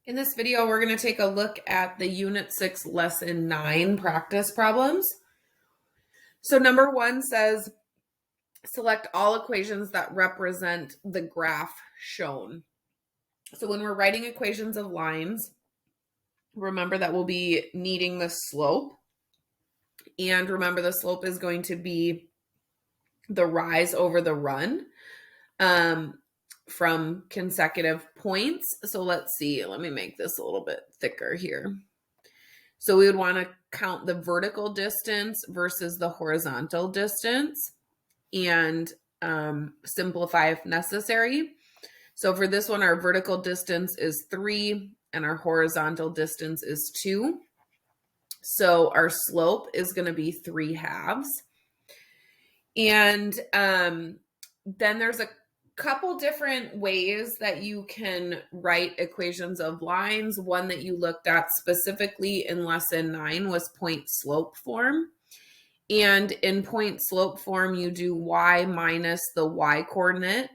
In this video, we're going to take a look at the Unit 6 Lesson 9 practice problems. So number 1 says, select all equations that represent the graph shown. So when we're writing equations of lines, remember that we'll be needing the slope. And remember the slope is going to be the rise over the run from consecutive points. So let's see, let me make this a little bit thicker here. So we would want to count the vertical distance versus the horizontal distance and simplify if necessary. So for this one, our vertical distance is 3 and our horizontal distance is 2. So our slope is going to be 3/2. And then there's a couple different ways that you can write equations of lines. One that you looked at specifically in lesson 9 was point slope form. And in point slope form, you do y minus the y coordinate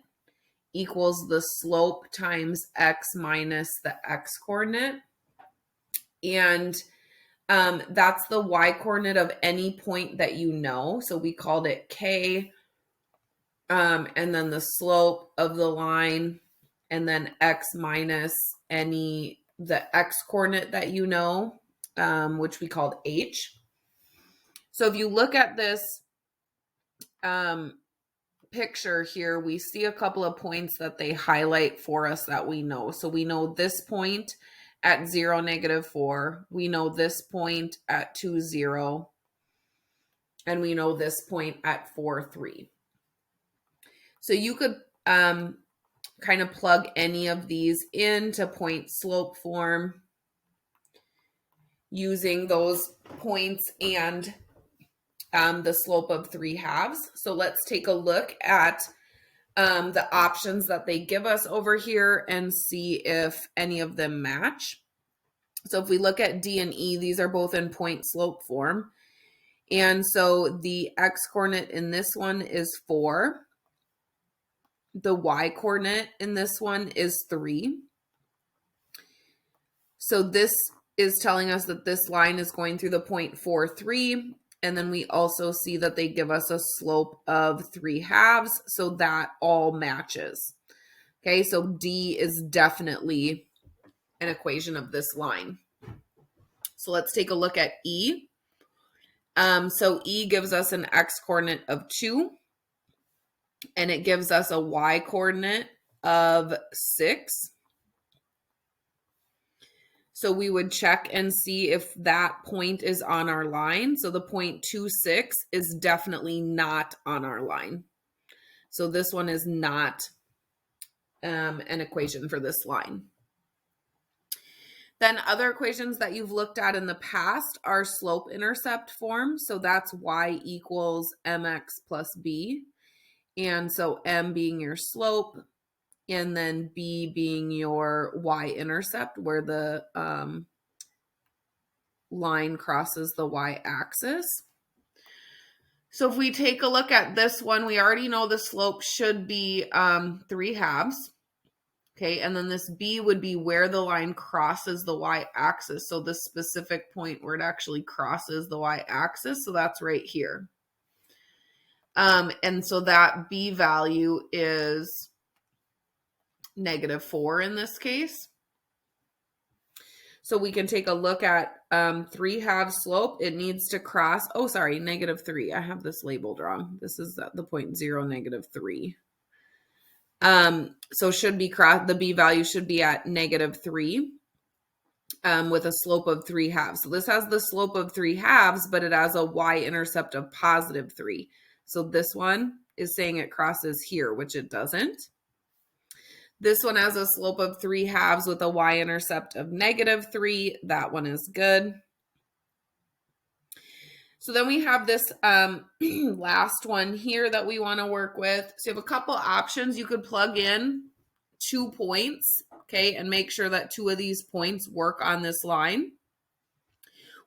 equals the slope times x minus the x coordinate. And that's the y coordinate of any point that you know. So we called it k. And then the slope of the line, and then x minus the x coordinate that you know, which we called h. So if you look at this picture here, we see a couple of points that they highlight for us that we know. So we know this point at 0, -4. We know this point at 2, 0. And we know this point at 4, 3. So you could kind of plug any of these into point slope form using those points and the slope of 3/2. So let's take a look at the options that they give us over here and see if any of them match. So if we look at D and E, these are both in point slope form. And so the x coordinate in this one is 4. The y coordinate in this one is 3. So this is telling us that this line is going through the point 4, 3. And then we also see that they give us a slope of 3/2. So that all matches. Okay, so D is definitely an equation of this line. So let's take a look at E. So E gives us an x coordinate of 2. And it gives us a y coordinate of 6. So we would check and see if that point is on our line. So the point 2, 6 is definitely not on our line. So this one is not an equation for this line. Then other equations that you've looked at in the past are slope-intercept form. So that's y equals mx plus b. And so m being your slope, and then b being your y-intercept, where the line crosses the y-axis. So if we take a look at this one, we already know the slope should be 3/2. Okay, and then this b would be where the line crosses the y-axis. So the specific point where it actually crosses the y-axis. So that's right here. And so that b value is -4 in this case. So we can take a look at 3/2 slope. It needs to cross, -3. I have this labeled wrong. This is the point 0, -3. So should be the b value should be at -3 with a slope of 3/2. So this has the slope of 3/2, but it has a y-intercept of +3. So this one is saying it crosses here, which it doesn't. This one has a slope of 3/2 with a y-intercept of -3. That one is good. So then we have this last one here that we want to work with. So you have a couple options. You could plug in 2 points, okay, and make sure that 2 of these points work on this line.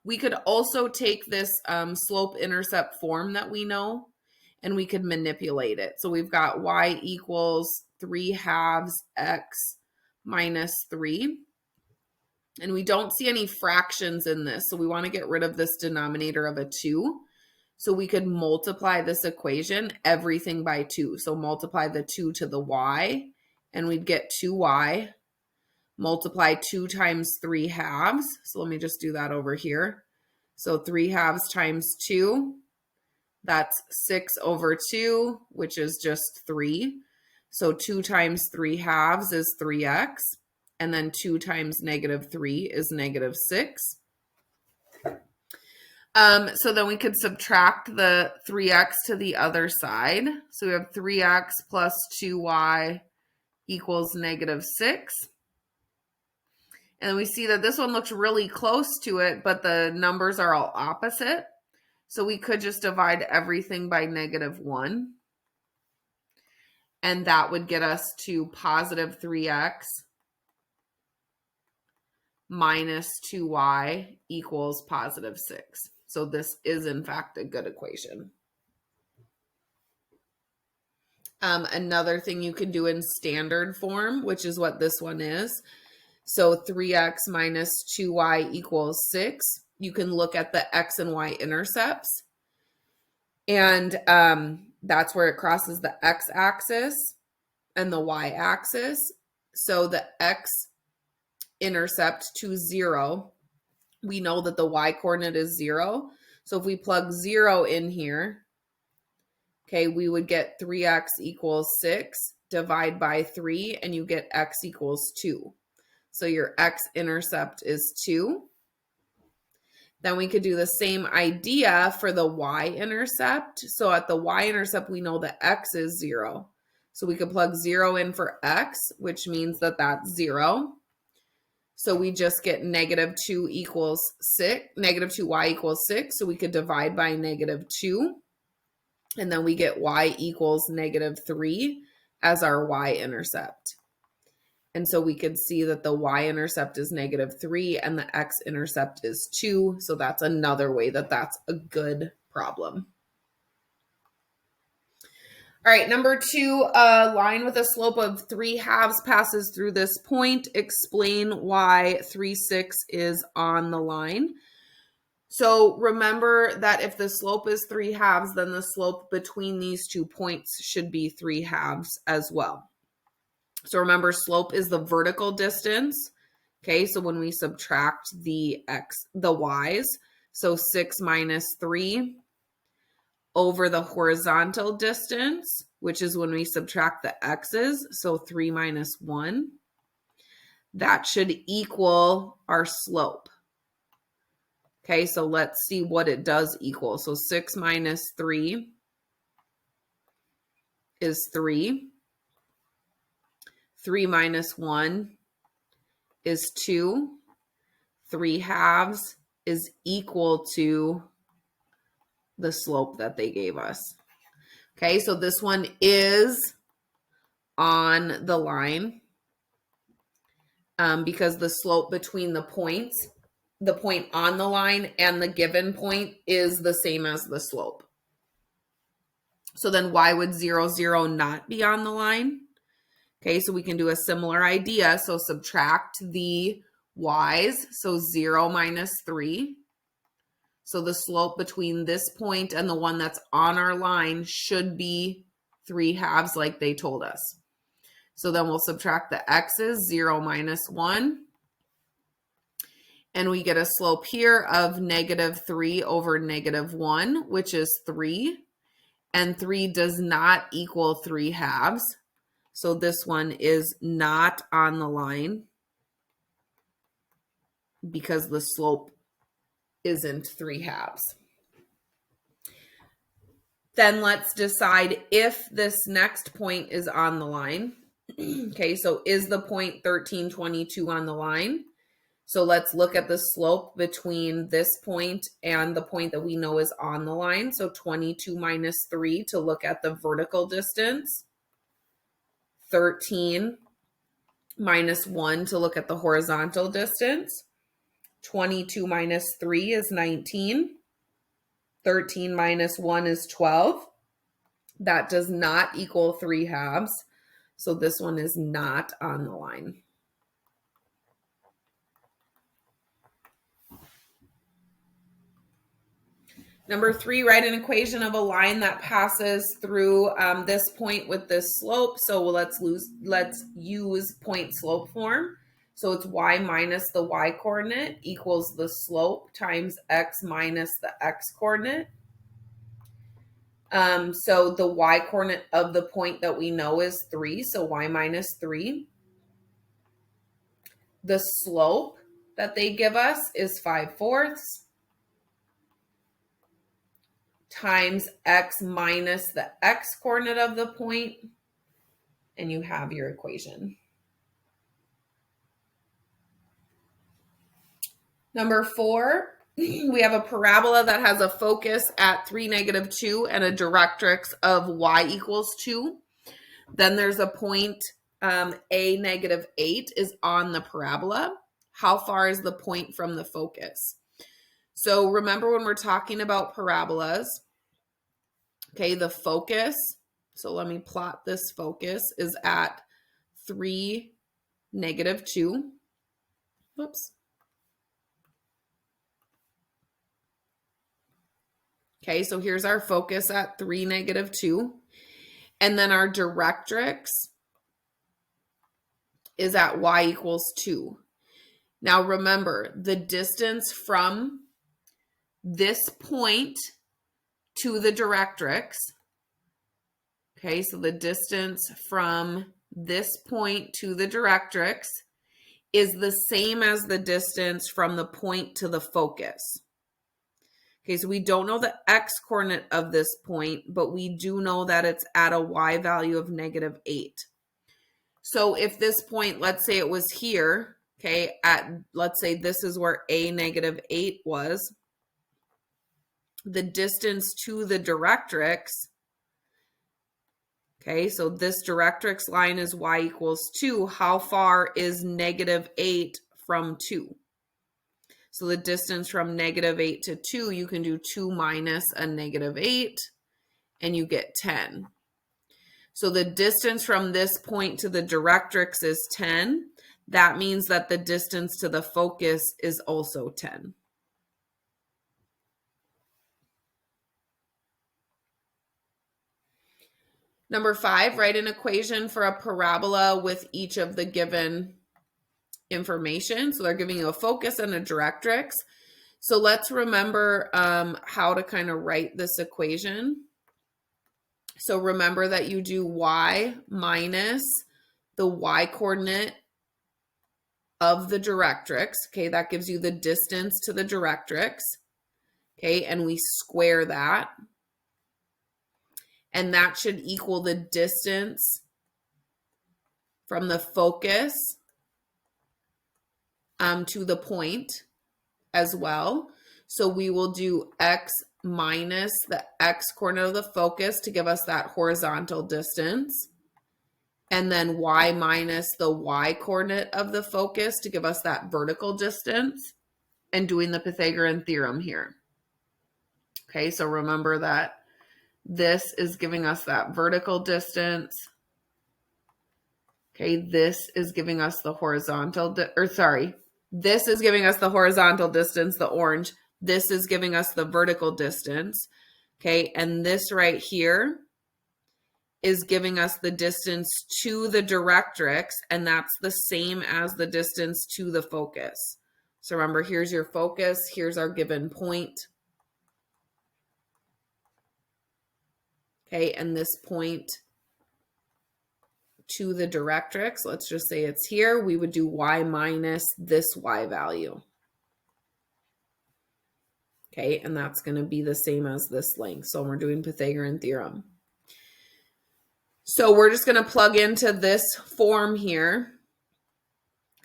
We could also take this slope-intercept form that we know, and we could manipulate it. So we've got y equals 3/2 x minus 3. And we don't see any fractions in this, so we want to get rid of this denominator of a 2. So we could multiply this equation, everything by 2. So multiply the 2 to the y, and we'd get 2y. Multiply 2 times 3 halves. So let me just do that over here. So 3 halves times 2, that's 6 over 2, which is just 3. So 2 times 3 halves is 3x. And then 2 times negative 3 is negative 6. So then we could subtract the 3x to the other side. So we have 3x plus 2y equals negative 6. And we see that this one looks really close to it, but the numbers are all opposite. So we could just divide everything by negative 1. And that would get us to positive 3x minus 2y equals positive 6. So this is, in fact, a good equation. Another thing you can do in standard form, which is what this one is. So 3x minus 2y equals 6. You can look at the x and y intercepts. And that's where it crosses the x-axis and the y-axis. So the x-intercept to 0, we know that the y-coordinate is 0. So if we plug 0 in here, okay, we would get 3x equals 6, divide by 3, and you get x equals 2. So your x-intercept is 2. Then we could do the same idea for the y-intercept. So at the y-intercept, we know that x is 0. So we could plug 0 in for x, which means that that's 0. So we just get negative 2 equals 6, negative 2y equals 6. So we could divide by negative 2. And then we get y equals negative 3 as our y-intercept. And so we could see that the y-intercept is negative 3 and the x-intercept is 2. So that's another way that that's a good problem. All right, number 2, a line with a slope of 3 halves passes through this point. Explain why 3, 6 is on the line. So remember that if the slope is 3 halves, then the slope between these 2 points should be 3 halves as well. So remember, slope is the vertical distance. Okay, so when we subtract the y's, so 6 minus 3 over the horizontal distance, which is when we subtract the x's, so 3 minus 1, that should equal our slope. Okay, so let's see what it does equal. So 6 minus 3 is 3. 3 minus 1 is 2. 3 halves is equal to the slope that they gave us. Okay, so this one is on the line because the slope between the points, the point on the line and the given point is the same as the slope. So then why would 0, 0 not be on the line? Okay, so we can do a similar idea. So subtract the y's, so 0 minus 3. So the slope between this point and the one that's on our line should be 3 halves like they told us. So then we'll subtract the x's, 0 minus 1. And we get a slope here of negative 3 over negative 1, which is 3. And 3 does not equal 3 halves. So this one is not on the line because the slope isn't 3 halves. Then let's decide if this next point is on the line. Okay, so is the point 13, 22 on the line? So let's look at the slope between this point and the point that we know is on the line. So 22 minus 3 to look at the vertical distance. 13 minus 1 to look at the horizontal distance. 22 minus 3 is 19. 13 minus 1 is 12. That does not equal 3 halves. So this one is not on the line. Number 3, write an equation of a line that passes through this point with this slope. So let's use point slope form. So it's y minus the y coordinate equals the slope times x minus the x coordinate. So the y coordinate of the point that we know is 3, so y minus 3. The slope that they give us is 5/4 times x minus the x coordinate of the point, and you have your equation. Number 4, we have a parabola that has a focus at 3, -2 and a directrix of y equals 2. Then there's a point a, -8 is on the parabola. How far is the point from the focus? So remember when we're talking about parabolas, okay, the focus, so let me plot this focus, is at 3, -2. Whoops. Okay, so here's our focus at 3, -2. And then our directrix is at y equals 2. Now remember, the distance from this point to the directrix, okay, so the distance from this point to the directrix is the same as the distance from the point to the focus. Okay, so we don't know the x coordinate of this point, but we do know that it's at a y value of -8. So if this point, let's say it was here, okay, let's say this is where a -8 was, the distance to the directrix, okay, so this directrix line is y equals 2. How far is -8 from 2? So the distance from -8 to 2, you can do 2 minus a -8, and you get 10. So the distance from this point to the directrix is 10. That means that the distance to the focus is also 10. Number 5, write an equation for a parabola with each of the given information. So they're giving you a focus and a directrix. So let's remember how to kind of write this equation. So remember that you do y minus the y coordinate of the directrix. Okay, that gives you the distance to the directrix. Okay, and we square that. And that should equal the distance from the focus to the point as well. So we will do x minus the x coordinate of the focus to give us that horizontal distance. And then y minus the y coordinate of the focus to give us that vertical distance, and doing the Pythagorean theorem here. Okay, so remember that this is giving us that vertical distance. Okay, this is giving us the horizontal, this is giving us the horizontal distance, the orange. This is giving us the vertical distance. Okay, and this right here is giving us the distance to the directrix, and that's the same as the distance to the focus. So remember, here's your focus, here's our given point. Okay, and this point to the directrix, let's just say it's here, we would do y minus this y value. Okay, and that's going to be the same as this length. So we're doing Pythagorean theorem. So we're just going to plug into this form here.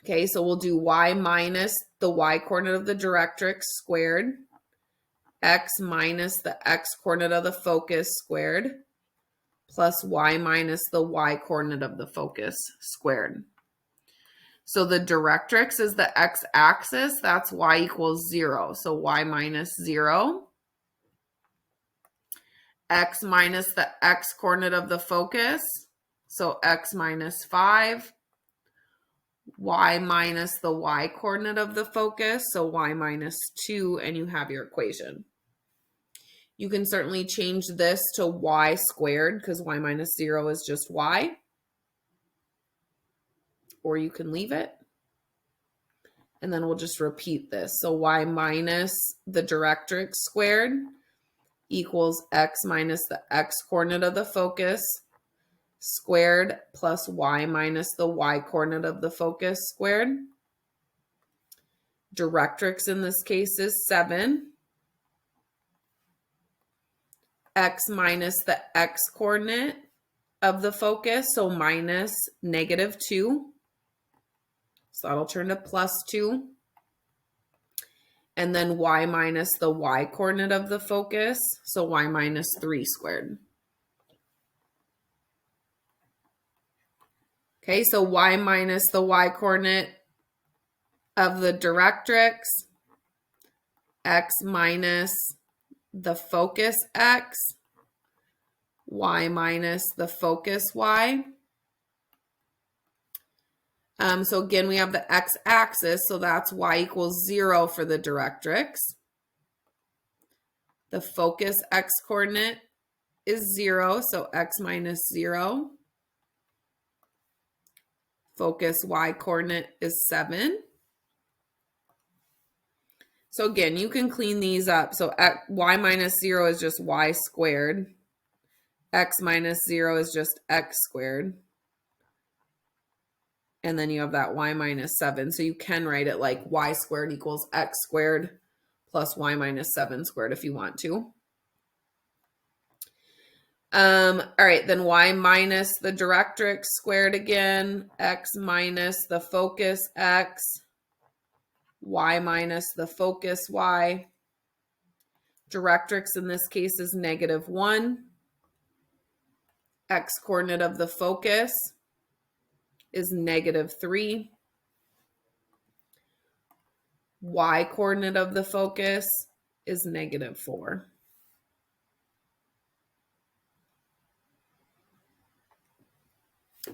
Okay, so we'll do y minus the y coordinate of the directrix squared, x minus the x coordinate of the focus squared, plus y minus the y coordinate of the focus squared. So the directrix is the x-axis, that's y equals 0. So y minus 0. X minus the x coordinate of the focus, so x minus 5. Y minus the y coordinate of the focus, so y minus 2, and you have your equation. You can certainly change this to y squared because y minus 0 is just y. Or you can leave it. And then we'll just repeat this. So y minus the directrix squared equals x minus the x coordinate of the focus squared plus y minus the y coordinate of the focus squared. Directrix in this case is 7. X minus the x coordinate of the focus, so minus -2. So that'll turn to +2. And then y minus the y coordinate of the focus, so y minus 3 squared. Okay, so y minus the y coordinate of the directrix, x minus the focus x, y minus the focus y. So again, we have the x-axis, so that's y equals 0 for the directrix. The focus x-coordinate is 0, so x minus 0. Focus y-coordinate is 7. So again, you can clean these up. So y minus 0 is just y squared. X minus 0 is just x squared. And then you have that y minus 7. So you can write it like y squared equals x squared plus y minus 7 squared if you want to. All right, then y minus the directrix squared again, x minus the focus x, y minus the focus y. Directrix in this case is -1. X coordinate of the focus is -3. Y coordinate of the focus is -4.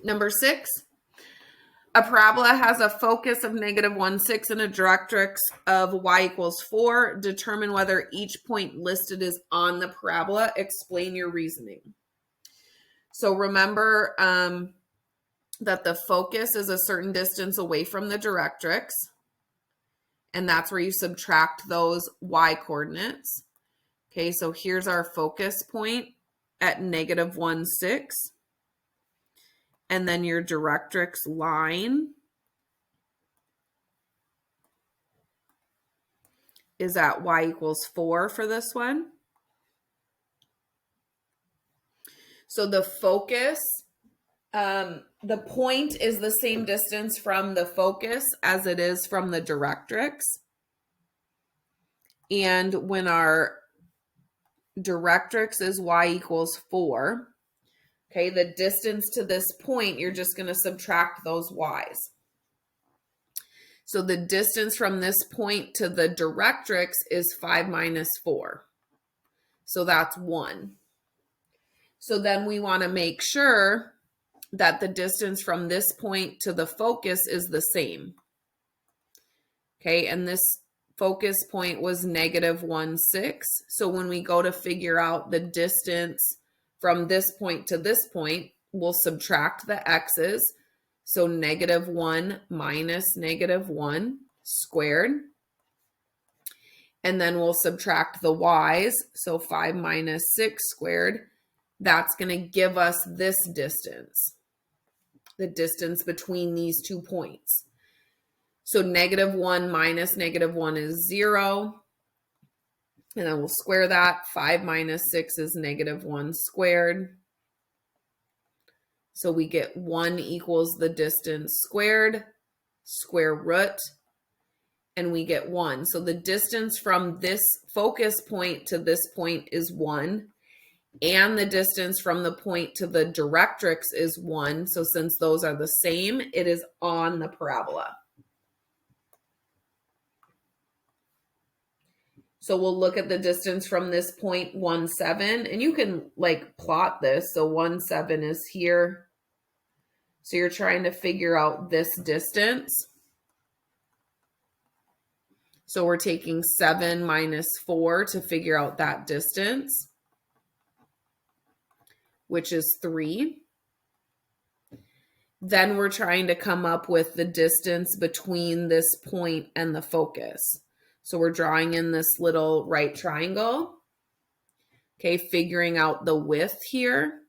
Number 6, a parabola has a focus of -1, 6 and a directrix of y equals 4. Determine whether each point listed is on the parabola. Explain your reasoning. So remember that the focus is a certain distance away from the directrix. And that's where you subtract those y coordinates. Okay, so here's our focus point at -1, 6. And then your directrix line is at y equals 4 for this one. So the focus, the point is the same distance from the focus as it is from the directrix. And when our directrix is y equals 4, okay, the distance to this point, you're just going to subtract those y's. So the distance from this point to the directrix is 5 minus 4. So that's 1. So then we want to make sure that the distance from this point to the focus is the same. Okay, and this focus point was -1, 6. So when we go to figure out the distance from this point to this point, we'll subtract the x's. So -1 minus -1 squared. And then we'll subtract the y's. So 5 minus 6 squared. That's going to give us this distance, the distance between these 2 points. So -1 minus -1 is 0. And then we'll square that. 5 minus 6 is -1 squared. So we get 1 equals the distance squared, square root, and we get 1. So the distance from this focus point to this point is 1. And the distance from the point to the directrix is 1. So since those are the same, it is on the parabola. So we'll look at the distance from this point, 1, 7. And you can like plot this. So 1, 7 is here. So you're trying to figure out this distance. So we're taking 7 minus 4 to figure out that distance, which is 3. Then we're trying to come up with the distance between this point and the focus. So we're drawing in this little right triangle. Okay, figuring out the width here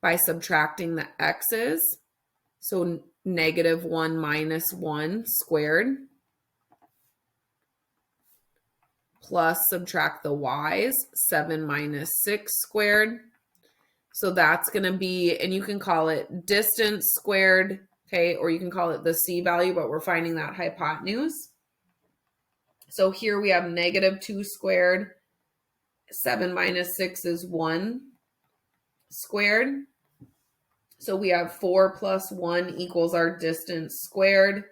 by subtracting the x's. So -1 minus 1 squared, plus subtract the y's, 7 minus 6 squared. So that's going to be, and you can call it distance squared, okay, or you can call it the c value, but we're finding that hypotenuse. So here we have -2 squared, 7 minus 6 is 1 squared. So we have 4 plus 1 equals our distance squared.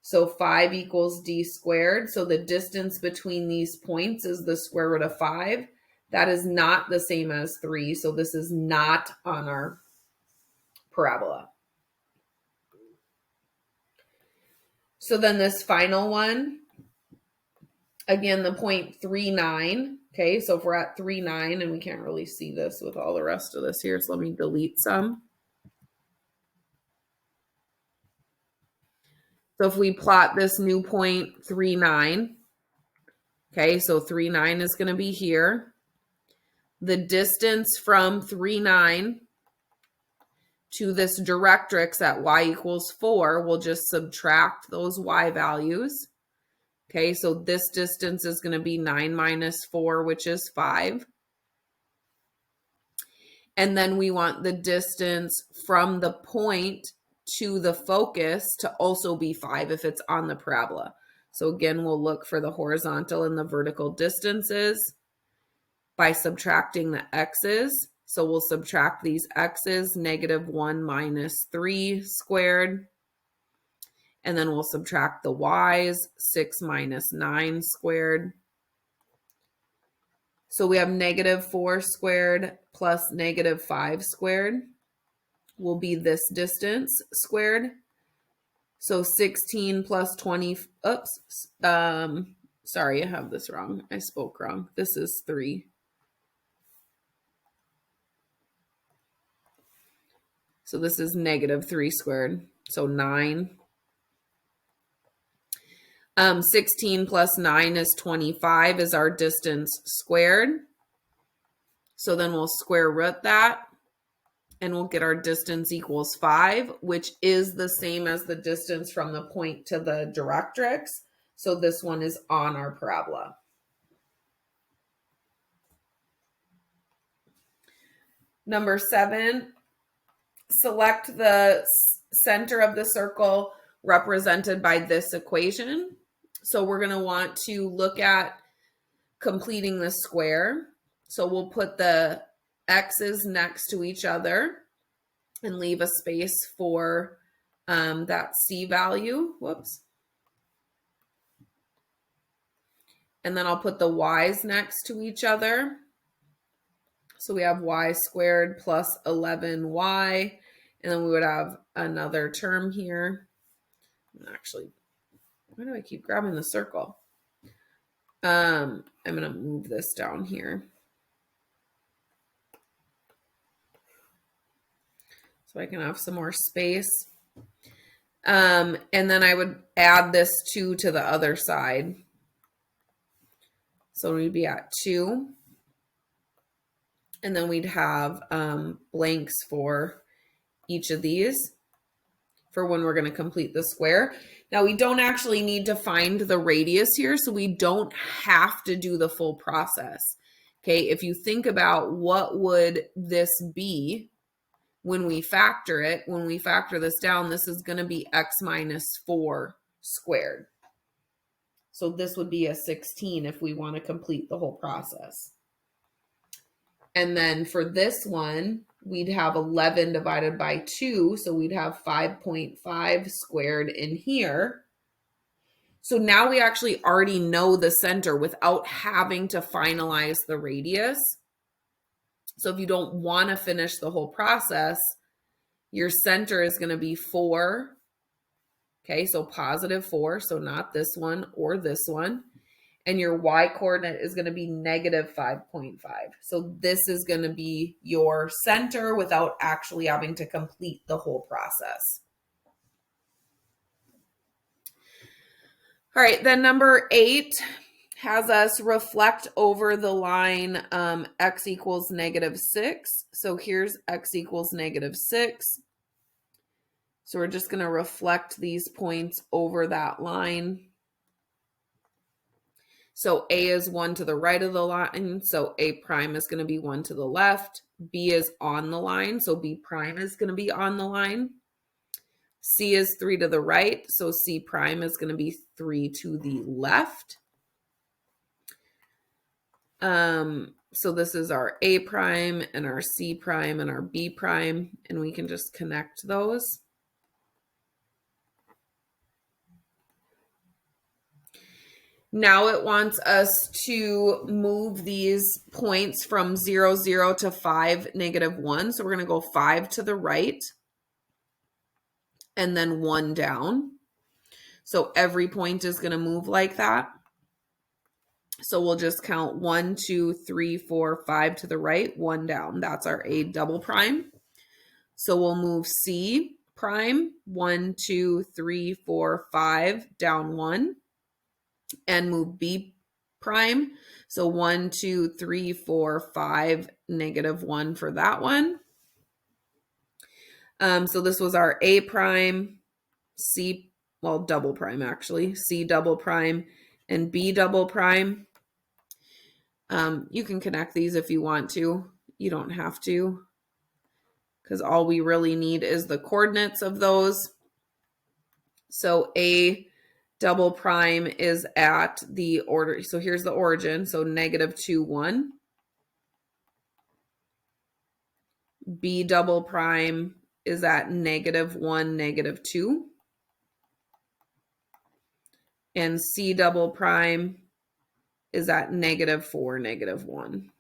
So 5 equals d squared. So the distance between these points is the square root of 5. That is not the same as 3. So this is not on our parabola. So then this final one, again, the point 3,9. Okay, so if we're at 3,9, and we can't really see this with all the rest of this here, so let me delete some. So if we plot this new point 3,9, okay, so 3,9 is going to be here. The distance from 3,9 to this directrix at y equals 4, we'll just subtract those y values. Okay, so this distance is going to be 9 minus 4, which is 5. And then we want the distance from the point to the focus to also be 5 if it's on the parabola. So again, we'll look for the horizontal and the vertical distances by subtracting the x's. So we'll subtract these x's, -1 minus 3 squared. And then we'll subtract the y's, 6 minus 9 squared. So we have -4 squared plus -5 squared will be this distance squared. So 16 plus 20, oops, sorry, I have this wrong. I spoke wrong. This is 3. So this is -3 squared, so 9. 16 plus 9 is 25 is our distance squared. So then we'll square root that, and we'll get our distance equals 5, which is the same as the distance from the point to the directrix. So this one is on our parabola. Number 7, select the center of the circle represented by this equation. So we're going to want to look at completing the square. So we'll put the x's next to each other and leave a space for that c value. Whoops. And then I'll put the y's next to each other. So we have y squared plus 11y. And then we would have another term here. Actually, why do I keep grabbing the circle? I'm going to move this down here. So I can have some more space. And then I would add this 2 to the other side. So we'd be at 2. And then we'd have blanks for each of these for when we're going to complete the square. Now we don't actually need to find the radius here, so we don't have to do the full process. Okay, if you think about what would this be when we factor it, when we factor this down, this is going to be x minus 4 squared. So this would be a 16 if we want to complete the whole process. And then for this one, we'd have 11 divided by 2. So we'd have 5.5 squared in here. So now we actually already know the center without having to finalize the radius. So if you don't want to finish the whole process, your center is going to be 4. Okay, so positive 4, so not this one or this one. And your y coordinate is going to be negative 5.5. So this is going to be your center without actually having to complete the whole process. All right, then number 8 has us reflect over the line x equals negative 6. So here's x equals negative 6. So we're just going to reflect these points over that line. So A is 1 to the right of the line, so A prime is going to be 1 to the left. B is on the line, so B prime is going to be on the line. C is 3 to the right, so C prime is going to be 3 to the left. So this is our A prime and our C prime and our B prime, and we can just connect those. Now it wants us to move these points from 0, 0 to 5, negative 1. So we're going to go 5 to the right and then 1 down. So every point is going to move like that. So we'll just count 1, 2, 3, 4, 5 to the right, 1 down. That's our A double prime. So we'll move C prime, 1, 2, 3, 4, 5, down 1. And move B prime. So 1, 2, 3, 4, 5, negative 1 for that one. So this was our A prime, C, well, double prime actually, C double prime, and B double prime. You can connect these if you want to. You don't have to, because all we really need is the coordinates of those. So A double prime is at the order. So here's the origin. So negative 2, 1. B double prime is at negative 1, negative 2. And C double prime is at negative 4, negative 1.